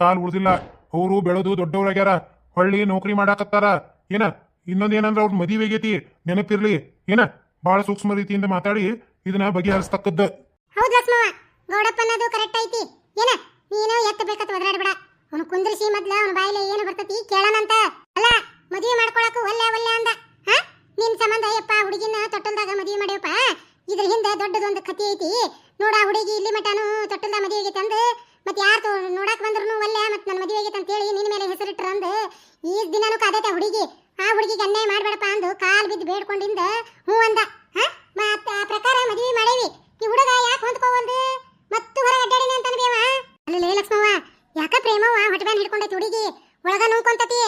ಕಾಲ್ ಉಳ್ದಿಲ್ಲ. ಅವರು ಬೆಳೆದು ದೊಡ್ಡವ್ರಾಗ್ಯಾರ, ಹೊಳ್ಳಿ ನೌಕರಿ ಮಾಡಾಕತ್ತಾರ. ಏನ ಇನ್ನೊಂದೇನಂದ್ರ ಅವ್ರ ಮದುವೆ ಆಗೈತಿ, ನೆನಪಿರ್ಲಿ. ಏನ ಬಾಳ ಸೂಕ್ಷ್ಮ ರೀತಿಯಿಂದ ಮಾತಾಡಿ ಇದನ್ನ ಬಗೆಹರಿಸ್ತಕ್ಕದ್ದ. ಹೌದ್ ಲಕ್ಷ್ಮವ್ವ, ಗೌಡಪ್ಪನದು ಕರೆಕ್ಟ್ ಐತಿ. ಏನ ನೀನು ಎತ್ತಬೇಕತ್ ಒದರಾಡ್ಬೇಡ. ಅವನು ಕುಂದ್ರಿಸಿ ಮೊದ್ಲ ಅವನ ಬಾಯಿಲೆ ಏನು ಬರ್ತತಿ ಕೇಳಣಂತ. ಅಲ್ಲ ಮದುವೆ ಮಾಡ್ಕೊಳಕು ಒಲ್ಲೆ ಒಲ್ಲೆ ಅಂದ. ಹಾ ನಿನ್ ಸಂಬಂಧ ಯಪ್ಪ ಹುಡುಗಿನ ತೊಟ್ಟಲ್ದಾಗ ಮದುವೆ ಮಾಡ್ಯಪ್ಪ. ಇದ್ರ ಹಿಂದೆ ದೊಡ್ಡದೊಂದು ಕಥೆ ಐತಿ ನೋಡ. ಹುಡುಗಿ ಇಲ್ಲಿ ಮಟಾನು ತೊಟ್ಟಲ್ದಾಗ ಮದುವೆ ಆಗೈತೆ ಅಂದ್ ಮತ್ತೆ ಯಾರು ನೋಡಾಕ್ ಬಂದ್ರು ಒಲ್ಲೆ ಮತ್ ನನ್ನ ಮದುವೆ ಆಗೈತೆ ಅಂತ ಹೇಳಿ ನಿನ್ನ ಮೇಲೆ ಹೆಸರಿಟ್ರ ಅಂದ್ ಈ ದಿನಾನು ಕಾದೈತೆ ಹುಡುಗಿ. ಆ ಹುಡುಗಿಗೆ ಅನ್ಯಾಯ ಮಾಡ್ಬೇಡಪ್ಪ ಅಂದು ಕಾಲ್ ಬಿದ್ದು ಬೇಡ್ಕೊಂಡಿಂದ ಹ್ಞೂ ಅಂದ. ಹಾ ಮತ್ತ ಆ ಪ್ರಕಾರ ಮದುವೆ ಮಾಡೇವಿ. ಈ ಹುಡುಗ ಯಾಕೆ ಹೊಂದ್ಕೋವಲ್ದು ಮತ್ತು ಹೊರಗೆ ಅಡ್ಡಾಡಿನ ಅಂತಾನ ಬೇವ. ಅಲ್ಲೇ ಲಕ್ಷ್ಮವ್ವ, ಯಾಕ ಪ್ರೇಮವ್ವ ಹೊಟ್ಟೆಬ್ಯಾನ್ ಹಿಡ್ಕೊಂಡೈತಿ ಹುಡುಗಿ, ಒಳಗ ನುಂಕೊಂತತಿ.